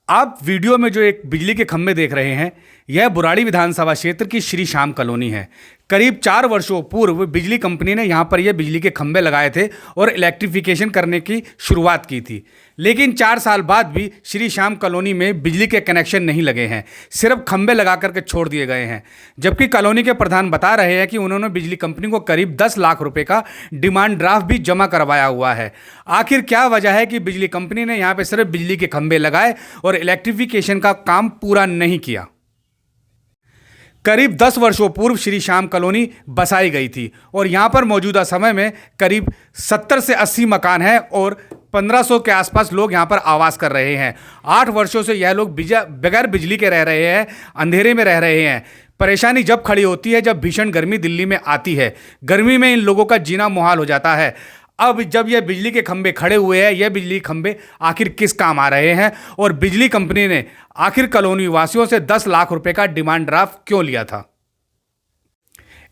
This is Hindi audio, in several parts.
आप वीडियो में जो एक बिजली के खंभे देख रहे हैं, यह बुराड़ी विधानसभा क्षेत्र की श्री श्याम कॉलोनी है। करीब 4 वर्षों पूर्व बिजली कंपनी ने यहाँ पर यह बिजली के खंभे लगाए थे और इलेक्ट्रिफिकेशन करने की शुरुआत की थी। लेकिन 4 साल बाद भी श्री श्याम कॉलोनी में बिजली के कनेक्शन नहीं लगे हैं, सिर्फ खंभे लगा करके छोड़ दिए गए हैं। जबकि कॉलोनी के प्रधान बता रहे हैं कि उन्होंने बिजली कंपनी को करीब 10 लाख रुपए का डिमांड ड्राफ्ट भी जमा करवाया हुआ है। आखिर क्या वजह है कि बिजली कंपनी ने यहाँ पर सिर्फ बिजली के खंभे लगाए और इलेक्ट्रिफिकेशन का काम पूरा नहीं किया? करीब 10 वर्षों पूर्व श्री श्याम कॉलोनी बसाई गई थी और यहाँ पर मौजूदा समय में करीब 70 से 80 मकान हैं और 1500 के आसपास लोग यहाँ पर आवास कर रहे हैं। 8 वर्षों से यह लोग बगैर बिजली के रह रहे हैं, अंधेरे में रह रहे हैं। परेशानी जब खड़ी होती है जब भीषण गर्मी दिल्ली में आती है। गर्मी में इन लोगों का जीना मुहाल हो जाता है। अब जब ये बिजली के खंभे खड़े हुए हैं, ये बिजली खंभे आखिर किस काम आ रहे हैं और बिजली कंपनी ने आखिर कॉलोनी वासियों से 10 लाख रुपए का डिमांड ड्राफ्ट क्यों लिया था?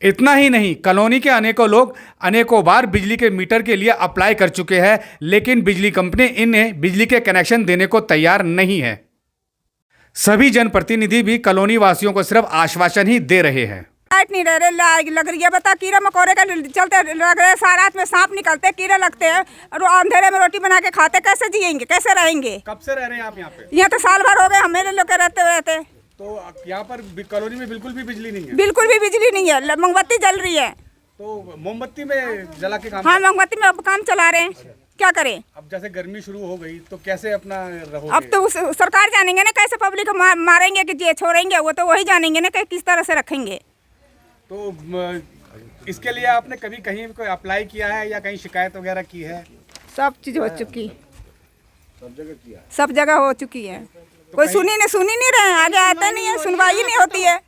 इतना ही नहीं, कॉलोनी के अनेकों लोग अनेकों बार बिजली के मीटर के लिए अप्लाई कर चुके हैं, लेकिन बिजली कंपनी इन्हें बिजली के कनेक्शन देने को तैयार नहीं है। सभी जनप्रतिनिधि भी कॉलोनी वासियों को सिर्फ आश्वासन ही दे रहे हैं। लाइट नहीं रह रहे, लग रही है। बता, कीड़ा मकोड़े का चलते लग रहे, सारा रात में सांप निकलते, कीड़े लगते हैं और अंधेरे में रोटी बना के खाते। कैसे जिएंगे, कैसे रहेंगे? कब से रह रहे हैं आप यहाँ पे? यहाँ तो साल भर हो गए हमें लोग रहते। तो यहाँ पर कॉलोनी में बिल्कुल भी बिजली नहीं है? बिल्कुल भी बिजली नहीं है, मोमबत्ती जल रही है। तो मोमबत्ती में जला के काम? हाँ, मोमबत्ती में अब काम चला रहे हैं। क्या करें? अब जैसे गर्मी शुरू हो गई तो कैसे अपना रहोगे? अब तो सरकार जानेंगे ना, कैसे पब्लिक को मारेंगे कि छोड़ेंगे, वो तो वही जानेंगे ना कि किस तरह से रखेंगे। तो इसके लिए आपने कभी कहीं कोई अप्लाई किया है या कहीं शिकायत वगैरह की है? सब चीज हो चुकी, सब जगह हो चुकी है। कोई सुनी नहीं रहे, आगे आते नहीं है, सुनवाई नहीं होती है।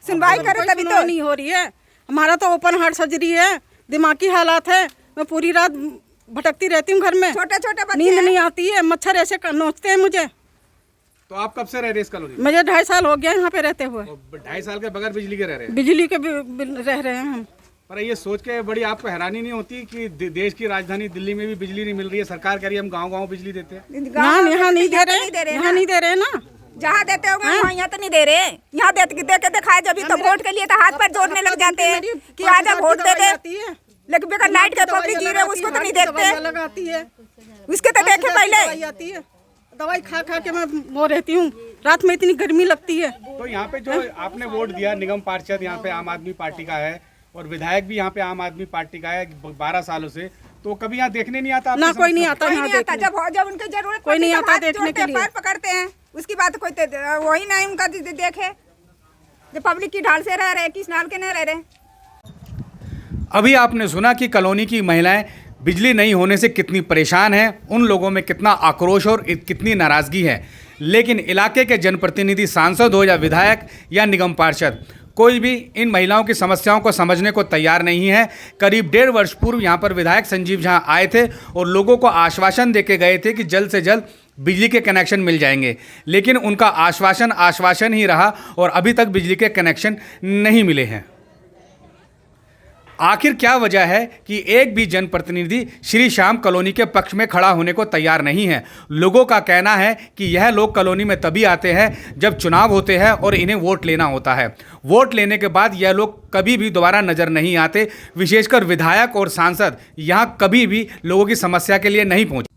सुनवाई करे तभी तो नहीं हो रही है। हमारा तो ओपन हार्ट सर्जरी है, दिमागी हालात है। मैं पूरी रात भटकती रहती हूँ घर में, छोटे नींद नहीं आती है, मच्छर ऐसे नोचते हैं मुझे। तो आप कब से रह रहे हैं इस कॉलोनी में? मुझे 2.5 साल हो गया यहाँ पे रहते हुए। 2.5 साल के बगैर बिजली के रह रहे हैं? बिजली के रह रहे हैं हम। पर ये सोच के बड़ी आपको हैरानी नहीं होती कि देश की राजधानी दिल्ली में भी बिजली नहीं मिल रही है? सरकार कह रही है हम गाँव बिजली देते हैं। यहाँ नहीं दे रहे, यहाँ नहीं दे रहे ना। जहाँ देते होंगे यहाँ तो नहीं दे रहे। यहाँ दे के दिखाए जब तो वोट के लिए तो हाथ पर जोड़ने लग जाते हैं कि आजा वोट दे दे, लेकिन बेकार लाइट के पब्लिक जी रहे उसको तो नहीं देखते। लगाती है उसके तो देखे पहले आती है, दवाई खा के मैं वो रहती हूँ। रात में इतनी गर्मी लगती है। तो यहाँ पे जो आपने वोट दिया, निगम पार्षद यहाँ पे आम आदमी पार्टी का है और विधायक भी यहाँ पे आम आदमी पार्टी का है 12 सालों से, तो कभी यहाँ देखने नहीं आता? ना, कोई नहीं आता यहाँ देखने। जब उनकी जरूरत कोई नहीं आता देखने के लिए। पैर पकड़ते हैं, उसकी बात कोई वही नहीं उनका देखे। जो पब्लिक की ढाल से रह रहे, किस नाल के नहीं रह रहे। अभी आपने सुना कि कॉलोनी की महिलाएं बिजली नहीं होने से कितनी परेशान हैं, उन लोगों में कितना आक्रोश और कितनी नाराज़गी है। लेकिन इलाके के जनप्रतिनिधि, सांसद हो या विधायक या निगम पार्षद, कोई भी इन महिलाओं की समस्याओं को समझने को तैयार नहीं है। करीब 1.5 वर्ष पूर्व यहाँ पर विधायक संजीव झा आए थे और लोगों को आश्वासन देके गए थे कि जल्द से जल्द बिजली के कनेक्शन मिल जाएंगे, लेकिन उनका आश्वासन ही रहा और अभी तक बिजली के कनेक्शन नहीं मिले हैं। आखिर क्या वजह है कि एक भी जनप्रतिनिधि श्री श्याम कॉलोनी के पक्ष में खड़ा होने को तैयार नहीं है? लोगों का कहना है कि यह लोग कॉलोनी में तभी आते हैं जब चुनाव होते हैं और इन्हें वोट लेना होता है। वोट लेने के बाद यह लोग कभी भी दोबारा नजर नहीं आते। विशेषकर विधायक और सांसद यहाँ कभी भी लोगों की समस्या के लिए नहीं पहुँचे।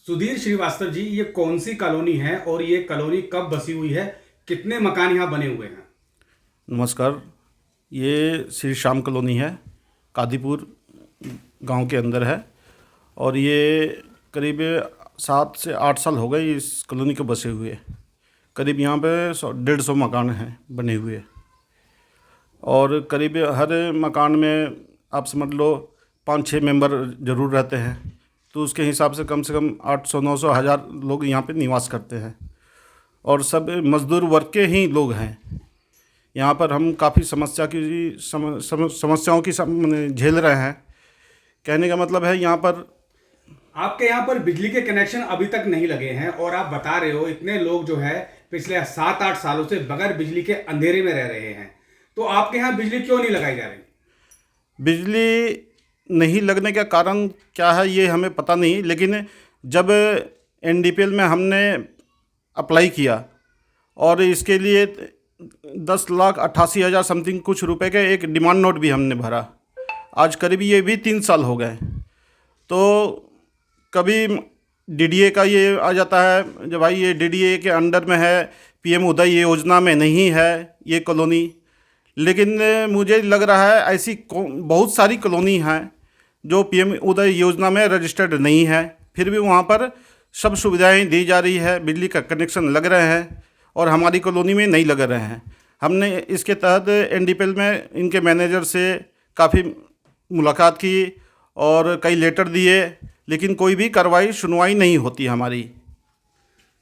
सुधीर श्रीवास्तव जी, ये कौन सी कॉलोनी है और ये कॉलोनी कब बसी हुई है? कितने मकान यहाँ बने हुए हैं? नमस्कार, ये श्री श्याम कॉलोनी है, कादीपुर गांव के अंदर है और ये करीब 7 से 8 साल हो गए इस कॉलोनी को बसे हुए। करीब यहाँ पे 150 मकान हैं बने हुए और करीब हर मकान में आप समझ लो 5-6 मेंबर ज़रूर रहते हैं। तो उसके हिसाब से कम 800-900 हज़ार लोग यहाँ पे निवास करते हैं और सब मज़दूर वर्ग के ही लोग हैं। यहाँ पर हम काफ़ी समस्याओं की झेल रहे हैं। कहने का मतलब है यहाँ पर आपके यहाँ पर बिजली के कनेक्शन अभी तक नहीं लगे हैं और आप बता रहे हो इतने लोग जो है पिछले 7-8 सालों से बगैर बिजली के अंधेरे में रह रहे हैं, तो आपके यहाँ बिजली क्यों नहीं लगाई जा रही? बिजली नहीं लगने का कारण क्या है ये हमें पता नहीं, लेकिन जब NDPL में हमने अप्लाई किया और इसके लिए 10,88,000 समथिंग कुछ रुपए का एक डिमांड नोट भी हमने भरा। आज करीब ये भी 3 साल हो गए। तो कभी DDA का ये आ जाता है जब भाई ये DDA के अंडर में है, PM उदय योजना में नहीं है ये कॉलोनी। लेकिन मुझे लग रहा है ऐसी बहुत सारी कॉलोनी हैं जो PM उदय योजना में रजिस्टर्ड नहीं है, फिर भी वहाँ पर सब सुविधाएं दी जा रही है, बिजली का कनेक्शन लग रहे हैं और हमारी कॉलोनी में नहीं लग रहे हैं। हमने इसके तहत NDPL में इनके मैनेजर से काफ़ी मुलाकात की और कई लेटर दिए, लेकिन कोई भी कार्रवाई सुनवाई नहीं होती हमारी।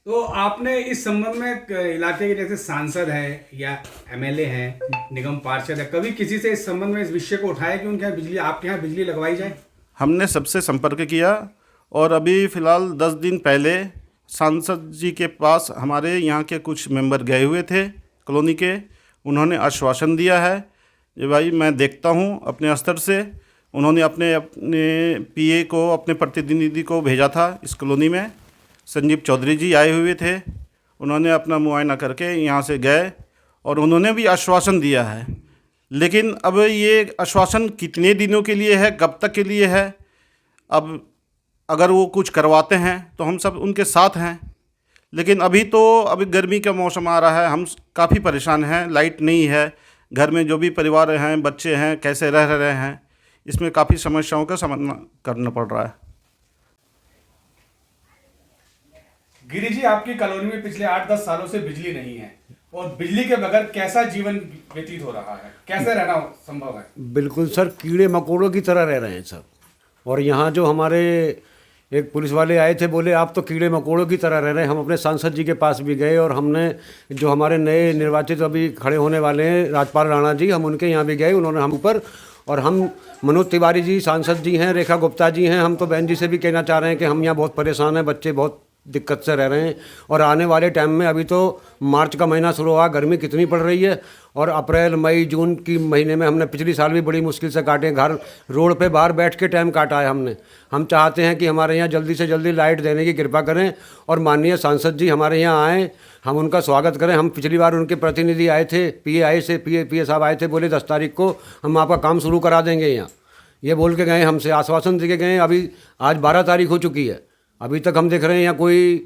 तो आपने इस संबंध में इलाके के जैसे सांसद हैं या MLA हैं, निगम पार्षद है, कभी किसी से इस संबंध में इस विषय को उठाया कि उनके यहाँ बिजली, आपके यहाँ बिजली लगवाई जाए? हमने सबसे संपर्क किया और अभी फ़िलहाल 10 दिन पहले सांसद जी के पास हमारे यहाँ के कुछ मेंबर गए हुए थे कॉलोनी के। उन्होंने आश्वासन दिया है कि भाई मैं देखता हूँ अपने स्तर से। उन्होंने अपने PA को, अपने प्रतिनिधि को भेजा था इस कॉलोनी में। संजीव चौधरी जी आए हुए थे, उन्होंने अपना मुआयना करके यहाँ से गए और उन्होंने भी आश्वासन दिया है। लेकिन अब ये आश्वासन कितने दिनों के लिए है, कब तक के लिए है? अब अगर वो कुछ करवाते हैं तो हम सब उनके साथ हैं, लेकिन अभी गर्मी का मौसम आ रहा है, हम काफ़ी परेशान हैं। लाइट नहीं है, घर में जो भी परिवार हैं, बच्चे हैं, कैसे रह रहे हैं, इसमें काफ़ी समस्याओं का सामना करना पड़ रहा है। गिरी जी, आपकी कॉलोनी में पिछले 8-10 सालों से बिजली नहीं है और बिजली के बगैर कैसा जीवन व्यतीत हो रहा है, कैसे रहना संभव है? बिल्कुल सर, कीड़े मकोड़ों की तरह रह रहे हैं सर। और यहाँ जो हमारे एक पुलिस वाले आए थे, बोले आप तो कीड़े मकोड़ों की तरह रह रहे हैं। हम अपने सांसद जी के पास भी गए और हमने जो हमारे नए निर्वाचित अभी खड़े होने वाले हैं राजपाल राणा जी, हम उनके यहाँ भी गए। उन्होंने हम ऊपर, और हम मनोज तिवारी जी सांसद जी हैं, रेखा गुप्ता जी हैं, हम तो बहन जी से भी कहना चाह रहे हैं कि हम यहाँ बहुत परेशान हैं, बच्चे बहुत दिक्कत से रह रहे हैं। और आने वाले टाइम में, अभी तो मार्च का महीना शुरू हुआ, गर्मी कितनी पड़ रही है, और अप्रैल मई जून की महीने में हमने पिछली साल भी बड़ी मुश्किल से काटे, घर रोड पे बाहर बैठ के टाइम काटा है हमने। हम चाहते हैं कि हमारे यहाँ जल्दी से जल्दी लाइट देने की कृपा करें और माननीय सांसद जी हमारे यहाँ आएँ, हम उनका स्वागत करें। हम पिछली बार उनके प्रतिनिधि आए थे, PA साहब आए थे, बोले 10 तारीख को हम आपका काम शुरू करा देंगे यहाँ, ये बोल के गए, हमसे आश्वासन दे के गए। अभी आज 12 तारीख हो चुकी है, अभी तक हम देख रहे हैं यहाँ कोई